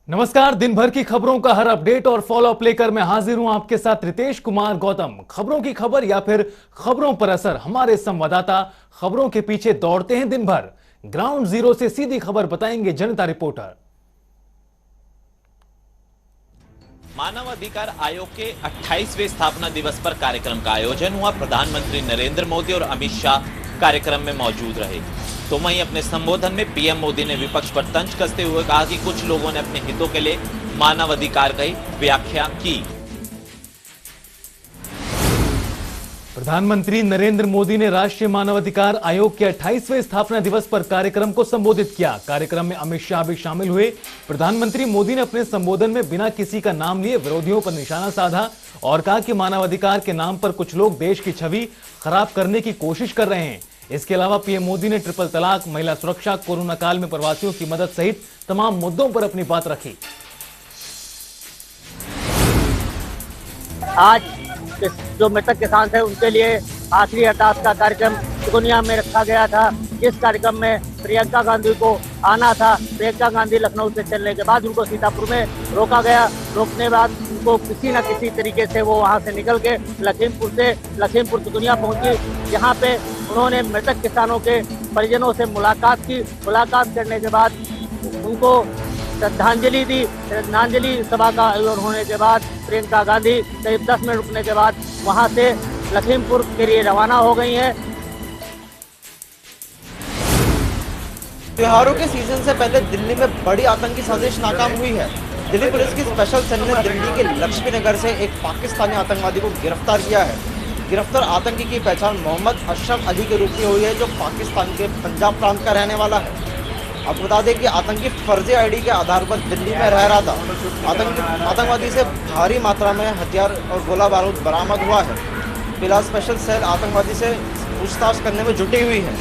नमस्कार। दिन भर की खबरों का हर अपडेट और फॉलो अप लेकर मैं हाजिर हूं आपके साथ रितेश कुमार गौतम। खबरों की खबर या फिर खबरों पर असर, हमारे संवाददाता खबरों के पीछे दौड़ते हैं दिन भर। ग्राउंड जीरो से सीधी खबर बताएंगे जनता रिपोर्टर। मानव अधिकार आयोग के 28वें स्थापना दिवस पर कार्यक्रम का आयोजन हुआ। प्रधानमंत्री नरेंद्र मोदी और अमित शाह कार्यक्रम में मौजूद रहे। तो वहीं अपने संबोधन में पीएम मोदी ने विपक्ष पर तंज कसते हुए कहा कि कुछ लोगों ने अपने हितों के लिए मानव अधिकार की व्याख्या की। प्रधानमंत्री नरेंद्र मोदी ने राष्ट्रीय मानवाधिकार आयोग के 28वें स्थापना दिवस पर कार्यक्रम को संबोधित किया। कार्यक्रम में अमित शाह भी शामिल हुए। प्रधानमंत्री मोदी ने अपने संबोधन में बिना किसी का नाम लिए विरोधियों पर निशाना साधा और कहा कि मानवाधिकार के नाम पर कुछ लोग देश की छवि खराब करने की कोशिश कर रहे हैं। इसके अलावा पीएम मोदी ने ट्रिपल तलाक, महिला सुरक्षा, कोरोना काल में प्रवासियों की मदद सहित तमाम मुद्दों पर अपनी बात रखी। आज जो मृतक किसान थे उनके लिए आखिरी अरदास का कार्यक्रम दुनिया में रखा गया था। जिस कार्यक्रम में प्रियंका गांधी को आना था, प्रियंका गांधी लखनऊ से चलने के बाद उनको सीतापुर में रोका गया। रोकने के बाद उनको किसी न किसी तरीके से वो वहां से निकल के लखीमपुर दुनिया पहुंची। यहाँ पे उन्होंने मृतक किसानों के परिजनों से मुलाकात की। मुलाकात करने के बाद उनको श्रद्धांजलि दी। श्रद्धांजलि सभा का आयोजन होने के बाद प्रियंका गांधी करीब 10 मिनट रुकने के बाद वहां से लखीमपुर के लिए रवाना हो गई हैं। त्योहारों के सीजन से पहले दिल्ली में बड़ी आतंकी साजिश नाकाम हुई है। दिल्ली पुलिस की स्पेशल सेल ने दिल्ली के लक्ष्मी नगर से एक पाकिस्तानी आतंकवादी को गिरफ्तार किया है। गिरफ्तार आतंकी की पहचान मोहम्मद अशरफ अली के रूप में हुई है, जो पाकिस्तान के पंजाब प्रांत का रहने वाला है। अब बता दें कि आतंकी फर्जी आईडी के आधार पर दिल्ली में रह रहा था। आतंकवादी से भारी मात्रा में हथियार और गोला बारूद बरामद हुआ है। फिलहाल स्पेशल सेल आतंकवादी से पूछताछ करने में जुटी हुई है।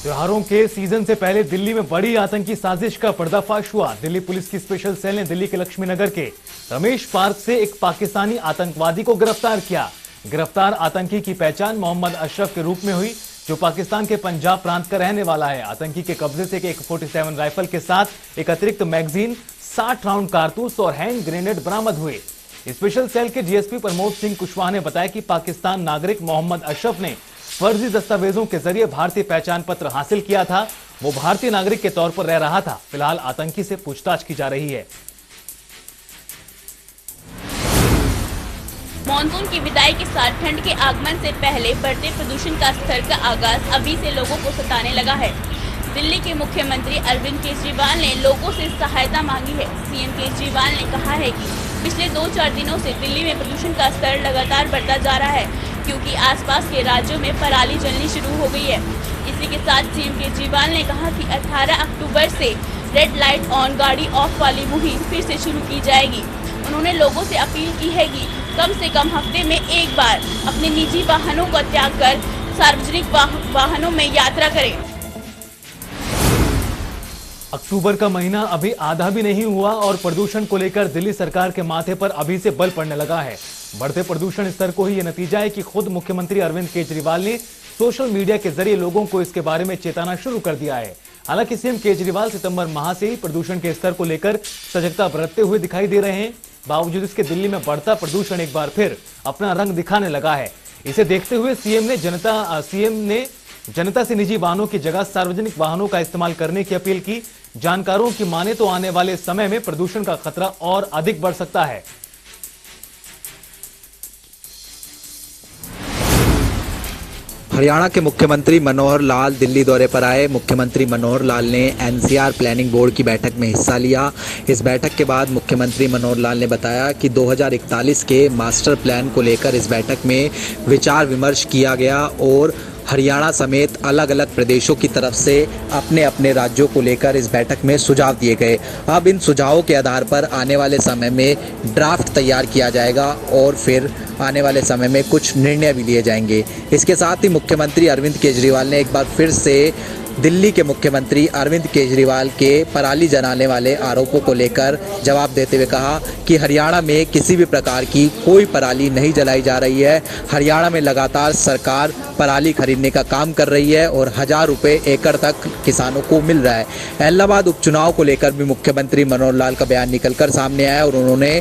त्योहारों के सीजन से पहले दिल्ली में बड़ी आतंकी साजिश का पर्दाफाश हुआ। दिल्ली पुलिस की स्पेशल सेल ने दिल्ली के लक्ष्मी नगर के रमेश पार्क से एक पाकिस्तानी आतंकवादी को गिरफ्तार किया। गिरफ्तार आतंकी की पहचान मोहम्मद अशरफ के रूप में हुई, जो पाकिस्तान के पंजाब प्रांत का रहने वाला है। आतंकी के कब्जे से एक 47 राइफल के साथ एक अतिरिक्त मैगजीन, 60 राउंड कारतूस और हैंड ग्रेनेड बरामद हुए। स्पेशल सेल के डीएसपी प्रमोद सिंह कुशवाहा ने बताया कि पाकिस्तान नागरिक मोहम्मद अशरफ ने फर्जी दस्तावेजों के जरिए भारतीय पहचान पत्र हासिल किया था। वो भारतीय नागरिक के तौर पर रह रहा था। फिलहाल आतंकी से पूछताछ की जा रही है। मॉनसून की विदाई के साथ ठंड के आगमन से पहले बढ़ते प्रदूषण का स्तर का आगाज अभी से लोगों को सताने लगा है। दिल्ली के मुख्यमंत्री अरविंद केजरीवाल ने लोगों से सहायता मांगी है। सीएम केजरीवाल ने कहा है कि पिछले 2-4 दिनों से दिल्ली में प्रदूषण का स्तर लगातार बढ़ता जा रहा है, क्योंकि आसपास के राज्यों में पराली जलनी शुरू हो गई है। इसी के साथ सीएम केजरीवाल ने कहा कि 18 अक्टूबर से रेड लाइट ऑन गाड़ी ऑफ वाली मुहिम फिर से शुरू की जाएगी। उन्होंने लोगों से अपील की है कि कम से कम हफ्ते में एक बार अपने निजी वाहनों का त्याग कर सार्वजनिक वाहनों में यात्रा करें। अक्टूबर का महीना अभी आधा भी नहीं हुआ और प्रदूषण को लेकर दिल्ली सरकार के माथे पर अभी से बल पड़ने लगा है। बढ़ते प्रदूषण स्तर को ही यह नतीजा है कि खुद मुख्यमंत्री अरविंद केजरीवाल ने सोशल मीडिया के जरिए लोगों को इसके बारे में चेताना शुरू कर दिया है। हालांकि सीएम केजरीवाल सितंबर माह से ही प्रदूषण के स्तर को लेकर सजगता बरतते हुए दिखाई दे रहे हैं। बावजूद इसके दिल्ली में बढ़ता प्रदूषण एक बार फिर अपना रंग दिखाने लगा है। इसे देखते हुए सीएम ने जनता से निजी वाहनों की जगह सार्वजनिक वाहनों का इस्तेमाल करने की अपील की। जानकारों की माने तो आने वाले समय में प्रदूषण का खतरा और अधिक बढ़ सकता है। हरियाणा के मुख्यमंत्री मनोहर लाल दिल्ली दौरे पर आए। मुख्यमंत्री मनोहर लाल ने एनसीआर प्लानिंग बोर्ड की बैठक में हिस्सा लिया। इस बैठक के बाद मुख्यमंत्री मनोहर लाल ने बताया कि 2041 के मास्टर प्लान को लेकर इस बैठक में विचार विमर्श किया गया और हरियाणा समेत अलग अलग प्रदेशों की तरफ से अपने अपने राज्यों को लेकर इस बैठक में सुझाव दिए गए। अब इन सुझावों के आधार पर आने वाले समय में ड्राफ्ट तैयार किया जाएगा और फिर आने वाले समय में कुछ निर्णय भी लिए जाएंगे। इसके साथ ही मुख्यमंत्री अरविंद केजरीवाल ने एक बार फिर से दिल्ली के मुख्यमंत्री अरविंद केजरीवाल के पराली जलाने वाले आरोपों को लेकर जवाब देते हुए कहा कि हरियाणा में किसी भी प्रकार की कोई पराली नहीं जलाई जा रही है। हरियाणा में लगातार सरकार पराली खरीदने का काम कर रही है और 1000 रुपये एकड़ तक किसानों को मिल रहा है। इलाहाबाद उपचुनाव को लेकर भी मुख्यमंत्री मनोहर लाल का बयान निकलकर सामने आया और उन्होंने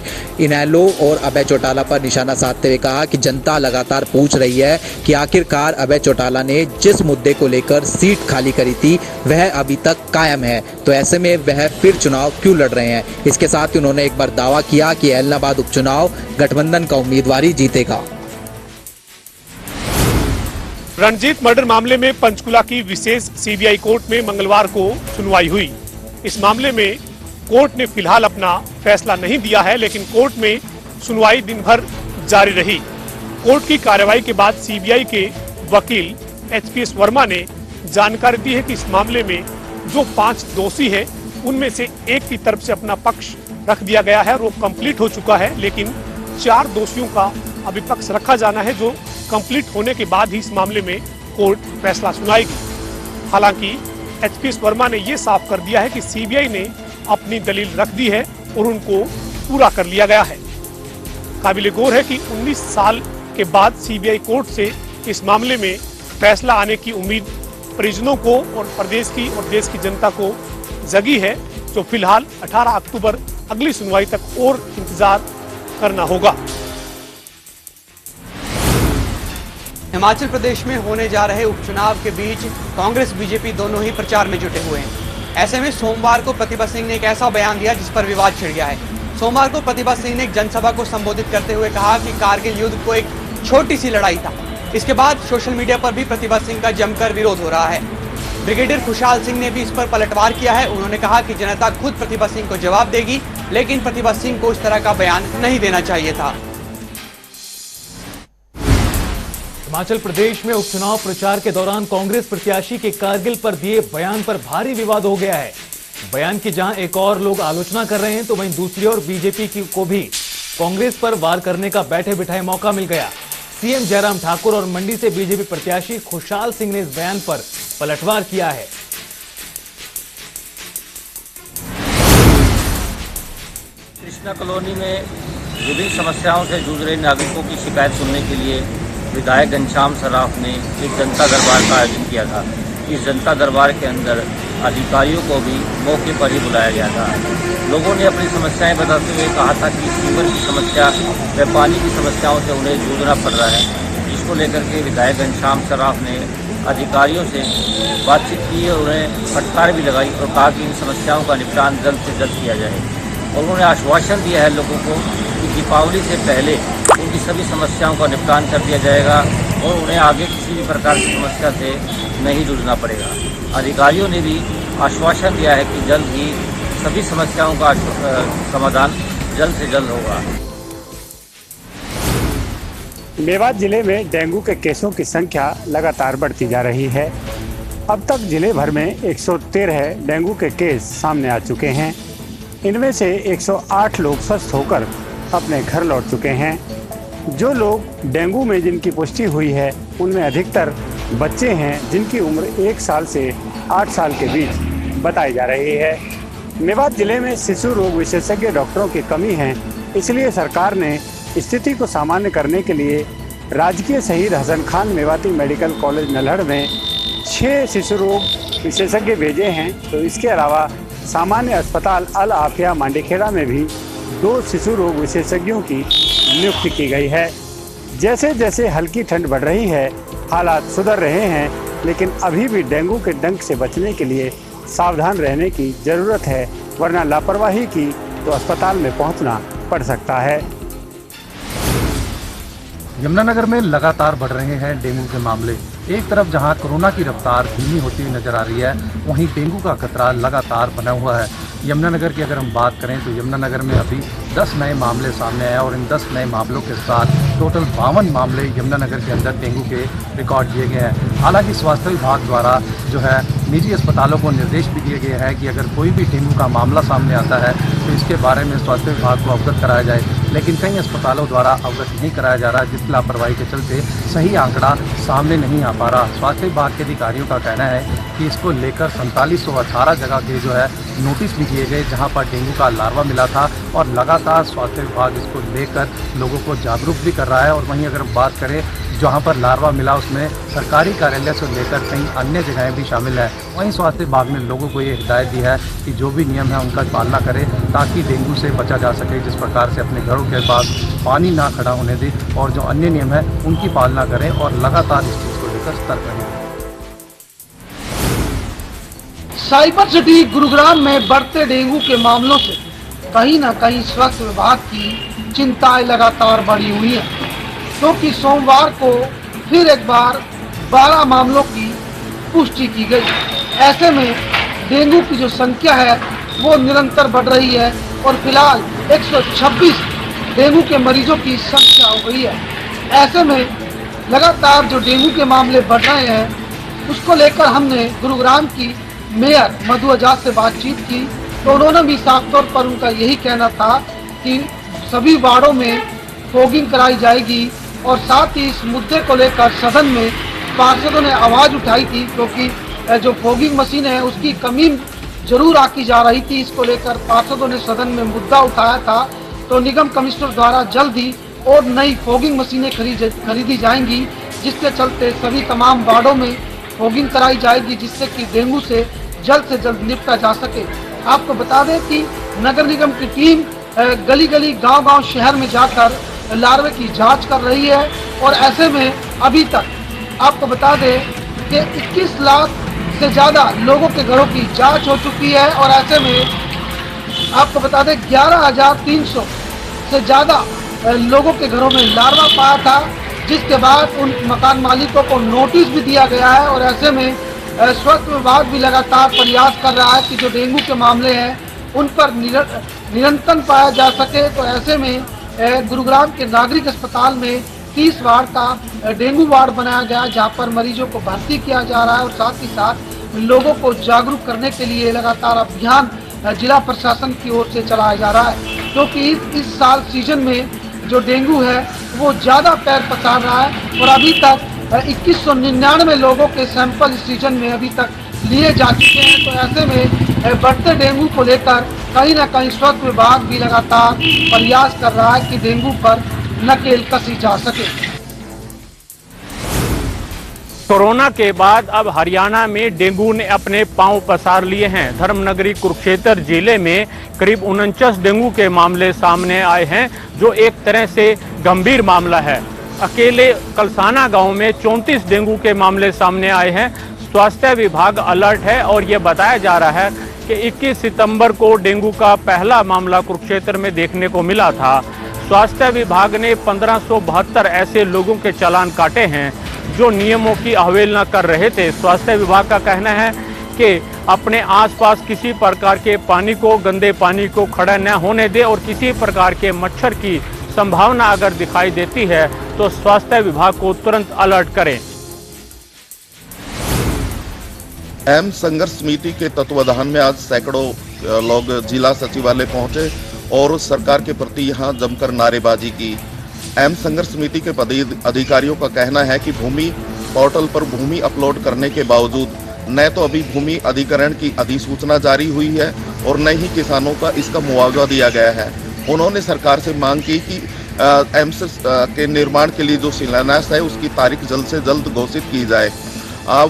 इनेलो और अभय चौटाला पर निशाना साधते हुए कहा कि जनता लगातार पूछ रही है कि आखिरकार अभय चौटाला ने जिस मुद्दे को लेकर सीट खाली करी थी वह अभी तक कायम है, तो ऐसे में वह फिर चुनाव क्यों लड़ रहे हैं। इसके साथ ही उन्होंने एक बार दावा किया कि इलाहाबाद उपचुनाव गठबंधन का उम्मीदवार ही जीतेगा। रणजीत मर्डर मामले में पंचकुला की विशेष सीबीआई कोर्ट में मंगलवार को सुनवाई हुई। इस मामले में कोर्ट ने फिलहाल अपना फैसला नहीं दिया है, लेकिन कोर्ट में सुनवाई दिन भर जारी रही। कोर्ट की कार्रवाई के बाद सीबीआई के वकील एचपीएस वर्मा ने जानकारी दी है कि इस मामले में जो 5 दोषी है उनमें से एक की तरफ से अपना पक्ष रख दिया गया है और वो कंप्लीट हो चुका है, लेकिन 4 दोषियों का अभी पक्ष रखा जाना है, जो कंप्लीट होने के बाद ही इस मामले में कोर्ट फैसला सुनाएगी। हालांकि एचपीएस वर्मा ने ये साफ कर दिया है कि सीबीआई ने अपनी दलील रख दी है और उनको पूरा कर लिया गया है। काबिल गौर है कि 19 साल के बाद सीबीआई कोर्ट से इस मामले में फैसला आने की उम्मीद परिजनों को और प्रदेश की और देश की जनता को जगी है, जो फिलहाल 18 अक्टूबर अगली सुनवाई तक और इंतजार करना होगा। हिमाचल प्रदेश में होने जा रहे उपचुनाव के बीच कांग्रेस बीजेपी दोनों ही प्रचार में जुटे हुए हैं। ऐसे में सोमवार को प्रतिभा सिंह ने एक ऐसा बयान दिया जिस पर विवाद छिड़ गया है। सोमवार को प्रतिभा सिंह ने एक जनसभा को संबोधित करते हुए कहा कि कारगिल युद्ध को एक छोटी सी लड़ाई था। इसके बाद सोशल मीडिया पर भी प्रतिभा सिंह का जमकर विरोध हो रहा है। ब्रिगेडियर खुशहाल सिंह ने भी इस पर पलटवार किया है। उन्होंने कहा कि जनता खुद प्रतिभा सिंह को जवाब देगी, लेकिन प्रतिभा सिंह को इस तरह का बयान नहीं देना चाहिए था। हिमाचल प्रदेश में उपचुनाव प्रचार के दौरान कांग्रेस प्रत्याशी के कारगिल पर दिए बयान पर भारी विवाद हो गया है। बयान की जहां एक और लोग आलोचना कर रहे हैं, तो वहीं दूसरी ओर बीजेपी को भी कांग्रेस पर वार करने का बैठे बिठाए मौका मिल गया। सीएम जयराम ठाकुर और मंडी से बीजेपी प्रत्याशी खुशहाल सिंह ने इस बयान पर पलटवार किया है। कृष्णा कॉलोनी में विभिन्न समस्याओं से जूझ रहे नागरिकों की शिकायत सुनने के लिए विधायक घनश्याम सराफ ने एक जनता दरबार का आयोजन किया था। इस जनता दरबार के अंदर अधिकारियों को भी मौके पर ही बुलाया गया था। लोगों ने अपनी समस्याएं बताते हुए कहा था कि सीवर की समस्या व पानी की समस्याओं से उन्हें जूझना पड़ रहा है, जिसको लेकर के विधायक घनश्याम सराफ ने अधिकारियों से बातचीत की और उन्हें फटकार भी लगाई और कहा कि इन समस्याओं का निपटान जल्द से जल्द किया जाए। और उन्होंने आश्वासन दिया है लोगों को कि दीपावली से पहले उनकी सभी समस्याओं का निपटान कर दिया जाएगा और उन्हें आगे किसी भी प्रकार की समस्या से नहीं जूझना पड़ेगा। अधिकारियों ने भी आश्वासन दिया है कि जल्द ही सभी समस्याओं का समाधान जल्द से जल्द होगा। मेवात जिले में डेंगू के केसों की संख्या लगातार बढ़ती जा रही है। अब तक जिले भर में 113 डेंगू के केस सामने आ चुके हैं। इनमें से 108 लोग स्वस्थ होकर अपने घर लौट चुके हैं। जो लोग डेंगू में जिनकी पुष्टि हुई है, उनमें अधिकतर बच्चे हैं जिनकी उम्र 1 साल से 8 साल के बीच बताई जा रही है। मेवात जिले में शिशु रोग विशेषज्ञ डॉक्टरों की कमी है, इसलिए सरकार ने स्थिति को सामान्य करने के लिए राजकीय शहीद हसन खान मेवाती मेडिकल कॉलेज नल्हड़ में 6 शिशु रोग विशेषज्ञ भेजे हैं। तो इसके अलावा सामान्य अस्पताल अल आफिया मांडीखेड़ा में भी 2 शिशु रोग विशेषज्ञों की नियुक्ति की गई है। जैसे जैसे हल्की ठंड बढ़ रही है, हालात सुधर रहे हैं, लेकिन अभी भी डेंगू के डंक से बचने के लिए सावधान रहने की ज़रूरत है, वरना लापरवाही की तो अस्पताल में पहुंचना पड़ सकता है। यमुनानगर में लगातार बढ़ रहे हैं डेंगू के मामले। एक तरफ जहां कोरोना की रफ्तार धीमी होती हुई नजर आ रही है, वहीं डेंगू का खतरा लगातार बना हुआ है। यमुनानगर की अगर हम बात करें तो यमुनानगर में अभी 10 नए मामले सामने आए और इन 10 नए मामलों के साथ टोटल 52 मामले यमुनानगर के अंदर डेंगू के रिकॉर्ड किए गए हैं। हालांकि स्वास्थ्य विभाग द्वारा जो है निजी अस्पतालों को निर्देश भी दिए गए हैं कि अगर कोई भी डेंगू का मामला सामने आता है तो इसके बारे में स्वास्थ्य विभाग को अवगत कराया जाए। लेकिन कई अस्पतालों द्वारा अवगत नहीं कराया जा रहा, जिस लापरवाही के चलते सही आंकड़ा सामने नहीं आ पा रहा। स्वास्थ्य विभाग के अधिकारियों का कहना है कि इसको लेकर 4718 जगह के जो है नोटिस भी दिए गए जहां पर डेंगू का लार्वा मिला था, और लगातार स्वास्थ्य विभाग इसको लेकर लोगों को जागरूक भी कर रहा है। और वहीं अगर बात करें जहां पर लार्वा मिला उसमें सरकारी कार्यालय से लेकर कई अन्य जगहें भी शामिल है। वहीं स्वास्थ्य विभाग ने लोगों को ये हिदायत दी है कि जो भी नियम है उनका पालना करें ताकि डेंगू से बचा जा सके। जिस प्रकार से अपने घरों के पास पानी ना खड़ा होने दें और जो अन्य नियम है उनकी पालना करें और लगातार इस चीज़ को लेकर सतर्क रहें। साइबर सिटी गुरुग्राम में बढ़ते डेंगू के मामलों से कहीं न कहीं स्वास्थ्य विभाग की चिंताएं लगातार बढ़ी हुई है, क्योंकि सोमवार को फिर एक बार 12 मामलों की पुष्टि की गई। ऐसे में डेंगू की जो संख्या है वो निरंतर बढ़ रही है और फिलहाल 126 डेंगू के मरीजों की संख्या हो गई है। ऐसे में लगातार जो डेंगू के मामले बढ़ रहे हैं उसको लेकर हमने गुरुग्राम की मेयर मधु आजाद से बातचीत की, तो उन्होंने भी साफ तौर पर उनका यही कहना था कि सभी वार्डों में फॉगिंग कराई जाएगी। और साथ ही इस मुद्दे को लेकर सदन में पार्षदों ने आवाज़ उठाई थी, क्योंकि जो फॉगिंग मशीन है उसकी कमी जरूर आकी जा रही थी। इसको लेकर पार्षदों ने सदन में मुद्दा उठाया था, तो निगम कमिश्नर द्वारा जल्द ही और नई फॉगिंग मशीनें खरीदी जाएंगी, जिसके चलते सभी तमाम वार्डों में फॉगिंग कराई जाएगी, जिससे कि डेंगू से जल्द निपटा जा सके। आपको बता दें कि नगर निगम की टीम गली गली गांव-गांव शहर में जाकर लार्वे की जांच कर रही है। और ऐसे में अभी तक आपको बता दें कि 21 लाख से ज़्यादा लोगों के घरों की जांच हो चुकी है। और ऐसे में आपको बता दें 11,300 से ज़्यादा लोगों के घरों में लार्वा पाया था, जिसके बाद उन मकान मालिकों को नोटिस भी दिया गया है। और ऐसे में स्वास्थ्य विभाग भी लगातार प्रयास कर रहा है कि जो डेंगू के मामले हैं उन पर निरंतर पाया जा सके। तो ऐसे में गुरुग्राम के नागरिक अस्पताल में 30 वार्ड का डेंगू वार्ड बनाया गया, जहां पर मरीजों को भर्ती किया जा रहा है। और साथ ही साथ लोगों को जागरूक करने के लिए लगातार अभियान जिला प्रशासन की ओर से चलाया जा रहा है, क्योंकि इस साल सीजन में जो डेंगू है वो ज़्यादा पैर पसार रहा है। और अभी तक 2199 लोगों के सैंपल इस सीजन में अभी तक लिए जा चुके हैं। तो ऐसे में बढ़ते डेंगू को लेकर कहीं न कहीं स्वास्थ्य विभाग भी लगातार प्रयास कर रहा है कि डेंगू पर नकेल कसी जा सके। कोरोना के बाद अब हरियाणा में डेंगू ने अपने पांव पसार लिए हैं। धर्मनगरी कुरुक्षेत्र जिले में करीब 49 डेंगू के मामले सामने आए हैं, जो एक तरह से गंभीर मामला है। अकेले कलसाना गांव में 34 डेंगू के मामले सामने आए हैं। स्वास्थ्य विभाग अलर्ट है और ये बताया जा रहा है कि 21 सितंबर को डेंगू का पहला मामला कुरुक्षेत्र में देखने को मिला था। स्वास्थ्य विभाग ने 1572 ऐसे लोगों के चालान काटे हैं जो नियमों की अवहेलना कर रहे थे। स्वास्थ्य विभाग का कहना है कि अपने आसपास किसी प्रकार के पानी को, गंदे पानी को खड़ा न होने दे और किसी प्रकार के मच्छर की संभावना अगर दिखाई देती है तो स्वास्थ्य विभाग को तुरंत अलर्ट करें। एम्स संघर्ष समिति के तत्वाधान में आज सैकड़ों लोग जिला सचिवालय पहुंचे और सरकार के प्रति यहां जमकर नारेबाजी की। एम्स संघर्ष समिति के पदाधिकारियों का कहना है कि भूमि पोर्टल पर भूमि अपलोड करने के बावजूद न तो अभी भूमि अधिग्रहण की अधिसूचना जारी हुई है और न ही किसानों का इसका मुआवजा दिया गया है। उन्होंने सरकार से मांग की कि एम्स के निर्माण के लिए जो शिलान्यास है उसकी तारीख जल्द से जल्द घोषित की जाए।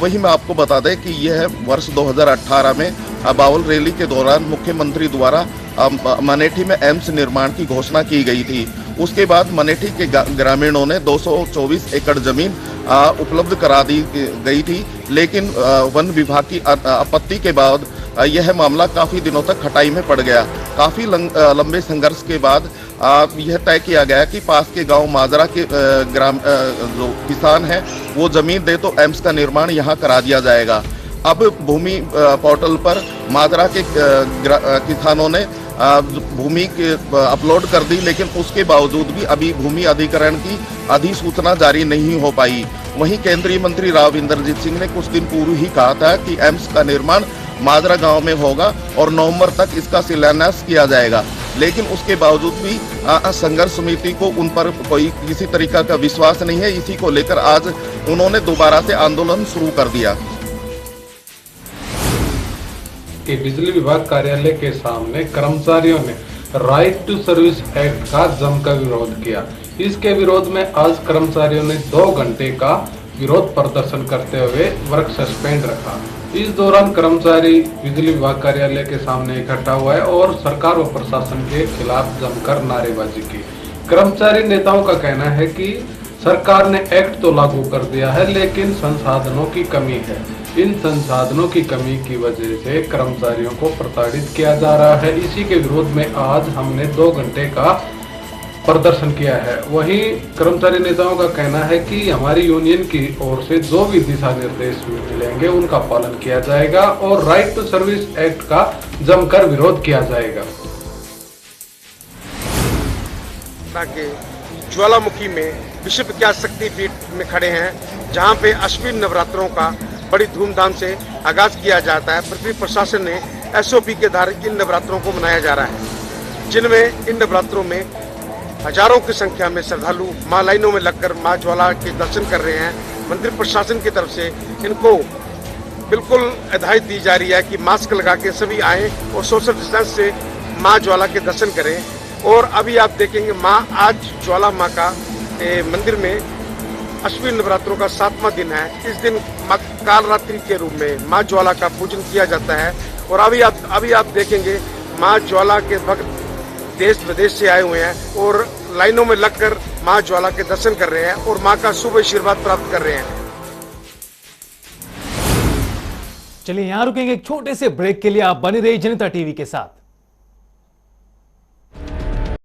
वही मैं आपको बता दें कि यह वर्ष 2018 में बावल रैली के दौरान मुख्यमंत्री द्वारा मनेठी में एम्स निर्माण की घोषणा की गई थी। उसके बाद मनेठी के ग्रामीणों ने 224 एकड़ जमीन उपलब्ध करा दी गई थी, लेकिन वन विभाग की आपत्ति के बाद यह मामला काफ़ी दिनों तक खटाई में पड़ गया। काफ़ी लंबे संघर्ष के बाद यह तय किया गया कि पास के गांव माजरा के जो किसान हैं वो ज़मीन दे तो एम्स का निर्माण यहां करा दिया जाएगा। अब भूमि पोर्टल पर माजरा के किसानों ने भूमि अपलोड कर दी, लेकिन उसके बावजूद भी अभी भूमि अधिग्रहण की अधिसूचना जारी नहीं हो पाई। वहीं केंद्रीय मंत्री राव इंद्रजीत सिंह ने कुछ दिन पूर्व ही कहा था कि एम्स का निर्माण माजरा गांव में होगा और नवंबर तक इसका शिलान्यास किया जाएगा, लेकिन उसके बावजूद भी संघर्ष समिति को उन पर कोई किसी तरीका का विश्वास नहीं है। इसी को लेकर आज उन्होंने दोबारा से आंदोलन शुरू कर दिया। कि बिजली विभाग कार्यालय के सामने कर्मचारियों ने राइट टू सर्विस एक्ट का जमकर विरोध किया। इसके विरोध में आज कर्मचारियों ने 2 घंटे का विरोध प्रदर्शन करते हुए वर्क सस्पेंड रखा। इस दौरान कर्मचारी बिजली विभाग कार्यालय के सामने इकट्ठा हुआ है और सरकार व प्रशासन के खिलाफ जमकर नारेबाजी की। कर्मचारी नेताओं का कहना है कि सरकार ने एक्ट तो लागू कर दिया है, लेकिन संसाधनों की कमी है। इन संसाधनों की कमी की वजह से कर्मचारियों को प्रताड़ित किया जा रहा है। इसी के विरोध में आज हमने 2 घंटे का प्रदर्शन किया है। वहीं कर्मचारी नेताओं का कहना है कि हमारी यूनियन की ओर से जो भी दिशा निर्देश मिलेंगे उनका पालन किया जाएगा और राइट टू सर्विस एक्ट का जमकर विरोध किया जाएगा। ज्वालामुखी में विश्व विख्यात शक्तिपीठ में खड़े हैं, जहां पे अश्विन नवरात्रों का बड़ी धूमधाम से आगाज किया जाता है। पृथ्वी प्रशासन ने SOP के द्वारा इन नवरात्रों को मनाया जा रहा है, जिनमें इन नवरात्रों में हजारों की संख्या में श्रद्धालु मां लाइनों में लगकर मां ज्वाला के दर्शन कर रहे हैं। मंदिर प्रशासन की तरफ से इनको बिल्कुल हिदायत दी जा रही है कि मास्क लगा के सभी आएं और सोशल डिस्टेंस से मां ज्वाला के दर्शन करें। और अभी आप देखेंगे आज ज्वाला मां का मंदिर में अश्विन नवरात्रों का 7वां दिन है। इस दिन काल रात्रि के रूप में मां ज्वाला का पूजन किया जाता है। और अभी आप देखेंगे मां ज्वाला के भक्त देश विदेश से आए हुए हैं और लाइनों में लगकर मां ज्वाला के दर्शन कर रहे हैं और मां का शुभ आशीर्वाद प्राप्त कर रहे हैं। चलिए यहां रुकेंगे एक छोटे से ब्रेक के लिए। आप बने रहिए जनता टीवी के साथ।